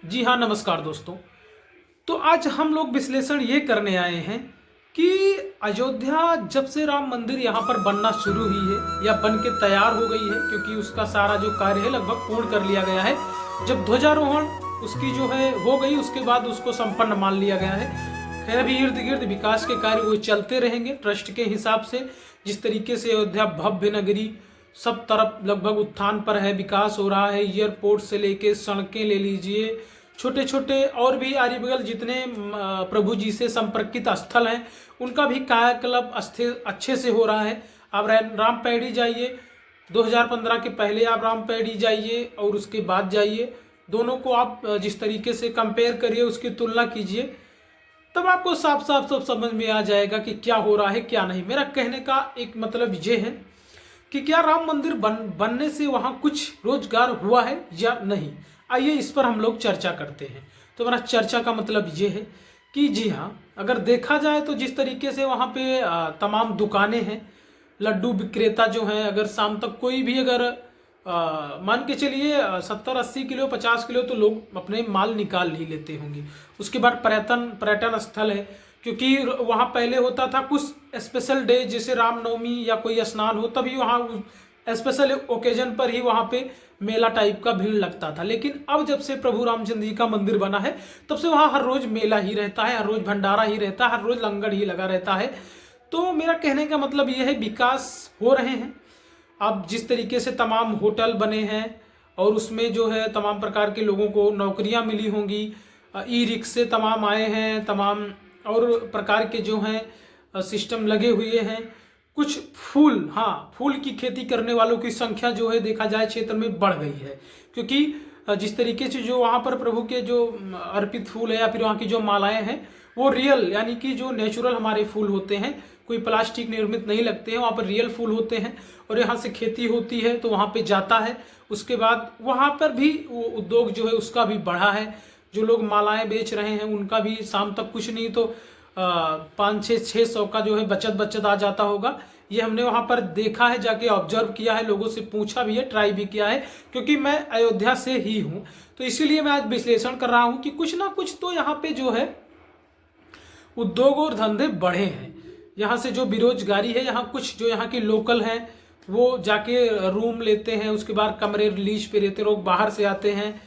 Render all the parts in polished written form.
जी हाँ, नमस्कार दोस्तों। तो आज हम लोग विश्लेषण ये करने आए हैं कि अयोध्या जब से राम मंदिर यहाँ पर बनना शुरू हुई है या बन के तैयार हो गई है, क्योंकि उसका सारा जो कार्य है लगभग पूर्ण कर लिया गया है। जब ध्वजारोहण उसकी जो है हो गई, उसके बाद उसको संपन्न मान लिया गया है। खैर अभी इर्द गिर्द विकास के कार्य वो चलते रहेंगे ट्रस्ट के हिसाब से। जिस तरीके से अयोध्या भव्य नगरी सब तरफ लगभग उत्थान पर है, विकास हो रहा है। एयरपोर्ट से लेके सड़कें ले लीजिए, छोटे छोटे और भी आरी बगल जितने प्रभु जी से संपर्कित स्थल हैं उनका भी कायाकल्प अच्छे से हो रहा है। आप रामपेड़ी जाइए, 2015 के पहले आप रामपेड़ी जाइए और उसके बाद जाइए, दोनों को आप जिस तरीके से कंपेयर करिए, उसकी तुलना कीजिए, तब आपको साफ साफ सब समझ में आ जाएगा कि क्या हो रहा है क्या नहीं। मेरा कहने का एक मतलब ये है कि क्या राम मंदिर बनने से वहां कुछ रोजगार हुआ है या नहीं। आइए इस पर हम लोग चर्चा करते हैं। तो मेरा चर्चा का मतलब ये है कि जी हाँ, अगर देखा जाए तो जिस तरीके से वहाँ पे तमाम दुकानें हैं, लड्डू विक्रेता जो हैं, अगर शाम तक कोई भी अगर मान के चलिए 70-80 किलो 50 किलो तो लोग अपने माल निकाल ही लेते होंगे। उसके बाद पर्यटन स्थल है, क्योंकि वहाँ पहले होता था कुछ स्पेशल डे जैसे रामनवमी या कोई स्नान हो, तभी वहाँ स्पेशल ओकेजन पर ही वहाँ पे मेला टाइप का भीड़ लगता था। लेकिन अब जब से प्रभु रामचंद्र जी का मंदिर बना है तब से वहाँ हर रोज मेला ही रहता है, हर रोज भंडारा ही रहता है, हर रोज लंगर ही लगा रहता है। तो मेरा कहने का मतलब यह है विकास हो रहे हैं। अब जिस तरीके से तमाम होटल बने हैं और उसमें जो है तमाम प्रकार के लोगों को नौकरियां मिली होंगी, ई रिक्शे तमाम आए हैं, तमाम और प्रकार के जो हैं सिस्टम लगे हुए हैं। कुछ फूल, हाँ, फूल की खेती करने वालों की संख्या जो है देखा जाए क्षेत्र में बढ़ गई है, क्योंकि जिस तरीके से जो वहाँ पर प्रभु के जो अर्पित फूल है या फिर वहाँ की जो मालाएं हैं वो रियल यानी कि जो नेचुरल हमारे फूल होते हैं, कोई प्लास्टिक निर्मित नहीं लगते हैं, वहाँ पर रियल फूल होते हैं और यहाँ से खेती होती है तो वहाँ पे जाता है। उसके बाद वहाँ पर भी वो उद्योग जो है उसका भी बढ़ा है। जो लोग मालाएं बेच रहे हैं उनका भी शाम तक कुछ नहीं तो 500-600 का जो है बचत आ जाता होगा। ये हमने वहाँ पर देखा है, जाके ऑब्जर्व किया है, लोगों से पूछा भी है, ट्राई भी किया है, क्योंकि मैं अयोध्या से ही हूँ। तो इसीलिए मैं आज विश्लेषण कर रहा हूँ कि कुछ ना कुछ तो यहाँ पे जो है उद्योग और धंधे बढ़े हैं। यहाँ से जो बेरोजगारी है, यहाँ कुछ जो यहाँ के लोकल हैं वो जाके रूम लेते हैं, उसके बाद कमरे रिलीज पे रहते, लोग बाहर से आते हैं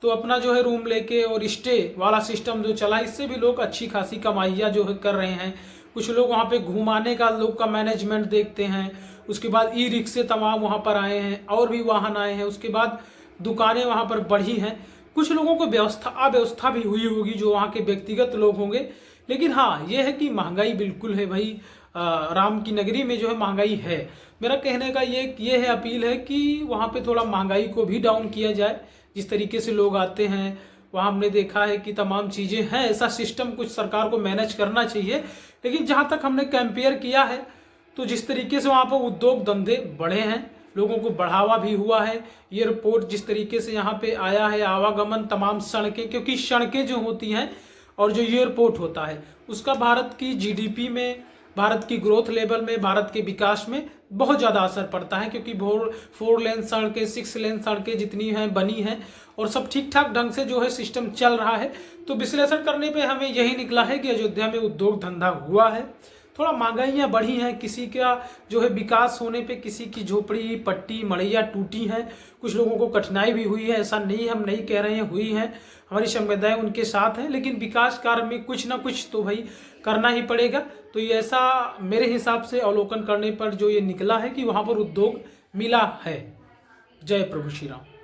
तो अपना जो है रूम लेके और स्टे वाला सिस्टम जो चला, इससे भी लोग अच्छी खासी कमाइयाँ जो है कर रहे हैं। कुछ लोग वहाँ पे घुमाने का लोग का मैनेजमेंट देखते हैं। उसके बाद ई रिक्शे तमाम वहाँ पर आए हैं और भी वाहन आए हैं। उसके बाद दुकानें वहाँ पर बढ़ी हैं। कुछ लोगों को अव्यवस्था भी हुई होगी जो वहाँ के व्यक्तिगत लोग होंगे। लेकिन हाँ, ये है कि महंगाई बिल्कुल है भाई। राम की नगरी में जो है महंगाई है। मेरा कहने का ये है, अपील है कि वहाँ पे थोड़ा महंगाई को भी डाउन किया जाए। जिस तरीके से लोग आते हैं वहाँ हमने देखा है कि तमाम चीज़ें हैं, ऐसा सिस्टम कुछ सरकार को मैनेज करना चाहिए। लेकिन जहाँ तक हमने कंपेयर किया है तो जिस तरीके से वहाँ पर उद्योग धंधे बढ़े हैं, लोगों को बढ़ावा भी हुआ है। एयरपोर्ट जिस तरीके से यहाँ पे आया है, आवागमन, तमाम सड़कें, क्योंकि सड़कें जो होती हैं और जो एयरपोर्ट होता है उसका भारत की जीडीपी में, भारत की ग्रोथ लेवल में, भारत के विकास में बहुत ज़्यादा असर पड़ता है। क्योंकि 4 लेन सड़कें, 6 लेन सड़कें जितनी हैं बनी हैं और सब ठीक ठाक ढंग से जो है सिस्टम चल रहा है। तो विश्लेषण करने पे हमें यही निकला है कि अयोध्या में उद्योग धंधा हुआ है, थोड़ा महंगाइयाँ बढ़ी हैं, किसी का जो है विकास होने पे किसी की झोपड़ी पट्टी मड़ैया टूटी हैं, कुछ लोगों को कठिनाई भी हुई है। ऐसा नहीं, हम नहीं कह रहे हैं, हुई हैं, हमारी संवेदनाएं उनके साथ हैं। लेकिन विकास कार्य में कुछ ना कुछ तो भाई करना ही पड़ेगा। तो ये ऐसा मेरे हिसाब से अवलोकन करने पर जो ये निकला है कि वहाँ पर उद्योग मिला है। जय प्रभु श्री राम।